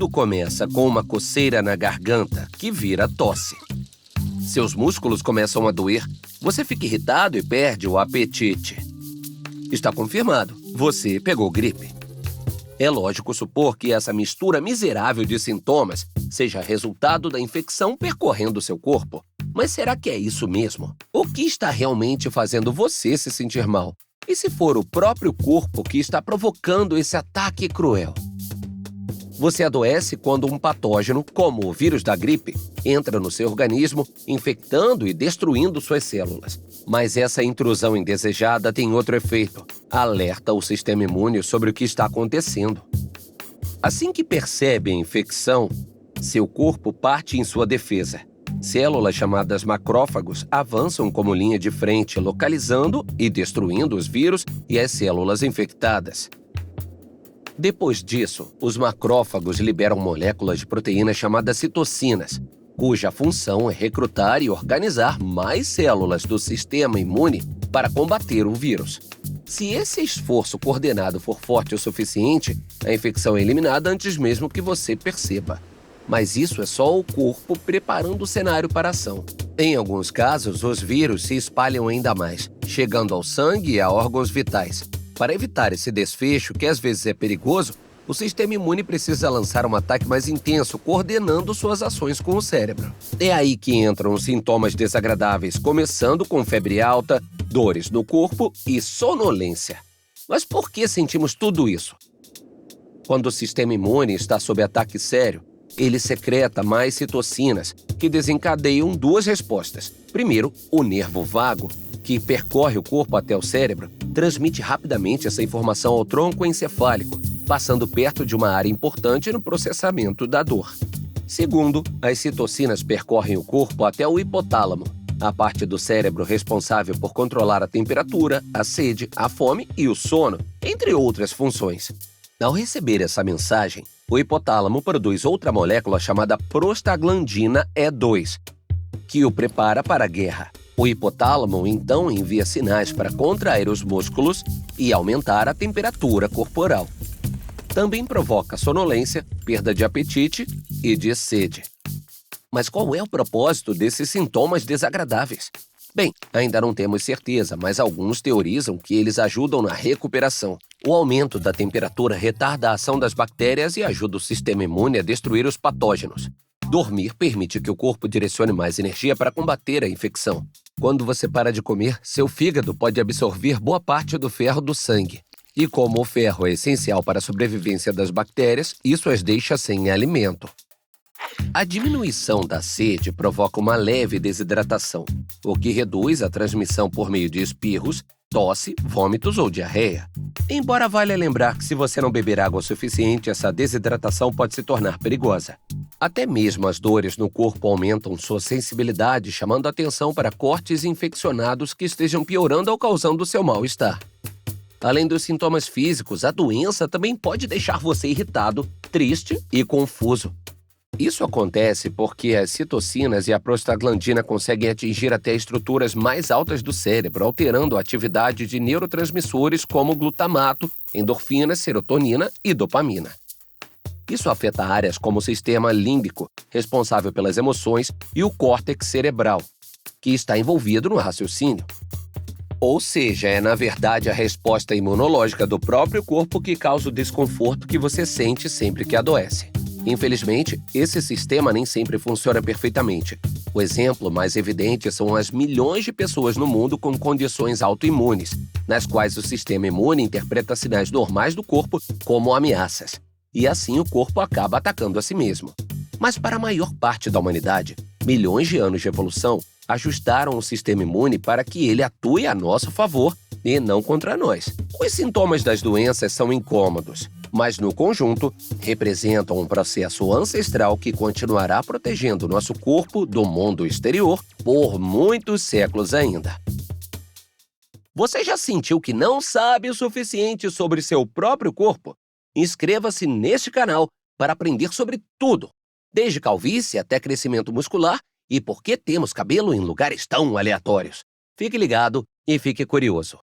Tudo começa com uma coceira na garganta, que vira tosse. Seus músculos começam a doer, você fica irritado e perde o apetite. Está confirmado, você pegou gripe. É lógico supor que essa mistura miserável de sintomas seja resultado da infecção percorrendo seu corpo. Mas será que é isso mesmo? O que está realmente fazendo você se sentir mal? E se for o próprio corpo que está provocando esse ataque cruel? Você adoece quando um patógeno, como o vírus da gripe, entra no seu organismo, infectando e destruindo suas células. Mas essa intrusão indesejada tem outro efeito. Alerta o sistema imune sobre o que está acontecendo. Assim que percebe a infecção, seu corpo parte em sua defesa. Células chamadas macrófagos avançam como linha de frente, localizando e destruindo os vírus e as células infectadas. Depois disso, os macrófagos liberam moléculas de proteínas chamadas citocinas, cuja função é recrutar e organizar mais células do sistema imune para combater o vírus. Se esse esforço coordenado for forte o suficiente, a infecção é eliminada antes mesmo que você perceba. Mas isso é só o corpo preparando o cenário para a ação. Em alguns casos, os vírus se espalham ainda mais, chegando ao sangue e a órgãos vitais. Para evitar esse desfecho, que às vezes é perigoso, o sistema imune precisa lançar um ataque mais intenso, coordenando suas ações com o cérebro. É aí que entram os sintomas desagradáveis, começando com febre alta, dores no corpo e sonolência. Mas por que sentimos tudo isso? Quando o sistema imune está sob ataque sério, ele secreta mais citocinas, que desencadeiam duas respostas. Primeiro, o nervo vago, que percorre o corpo até o cérebro, transmite rapidamente essa informação ao tronco encefálico, passando perto de uma área importante no processamento da dor. Segundo, as citocinas percorrem o corpo até o hipotálamo, a parte do cérebro responsável por controlar a temperatura, a sede, a fome e o sono, entre outras funções. Ao receber essa mensagem, o hipotálamo produz outra molécula chamada prostaglandina E2, que o prepara para a guerra. O hipotálamo, então, envia sinais para contrair os músculos e aumentar a temperatura corporal. Também provoca sonolência, perda de apetite e de sede. Mas qual é o propósito desses sintomas desagradáveis? Bem, ainda não temos certeza, mas alguns teorizam que eles ajudam na recuperação. O aumento da temperatura retarda a ação das bactérias e ajuda o sistema imune a destruir os patógenos. Dormir permite que o corpo direcione mais energia para combater a infecção. Quando você para de comer, seu fígado pode absorver boa parte do ferro do sangue. E como o ferro é essencial para a sobrevivência das bactérias, isso as deixa sem alimento. A diminuição da sede provoca uma leve desidratação, o que reduz a transmissão por meio de espirros, tosse, vômitos ou diarreia. Embora valha lembrar que se você não beber água o suficiente, essa desidratação pode se tornar perigosa. Até mesmo as dores no corpo aumentam sua sensibilidade, chamando a atenção para cortes infeccionados que estejam piorando ou causando seu mal-estar. Além dos sintomas físicos, a doença também pode deixar você irritado, triste e confuso. Isso acontece porque as citocinas e a prostaglandina conseguem atingir até estruturas mais altas do cérebro, alterando a atividade de neurotransmissores como glutamato, endorfina, serotonina e dopamina. Isso afeta áreas como o sistema límbico, responsável pelas emoções, e o córtex cerebral, que está envolvido no raciocínio. Ou seja, é na verdade a resposta imunológica do próprio corpo que causa o desconforto que você sente sempre que adoece. Infelizmente, esse sistema nem sempre funciona perfeitamente. O exemplo mais evidente são as milhões de pessoas no mundo com condições autoimunes, nas quais o sistema imune interpreta sinais normais do corpo como ameaças. E assim o corpo acaba atacando a si mesmo. Mas para a maior parte da humanidade, milhões de anos de evolução ajustaram o sistema imune para que ele atue a nosso favor e não contra nós. Os sintomas das doenças são incômodos, mas no conjunto representam um processo ancestral que continuará protegendo nosso corpo do mundo exterior por muitos séculos ainda. Você já sentiu que não sabe o suficiente sobre seu próprio corpo? Inscreva-se neste canal para aprender sobre tudo, desde calvície até crescimento muscular e por que temos cabelo em lugares tão aleatórios. Fique ligado e fique curioso.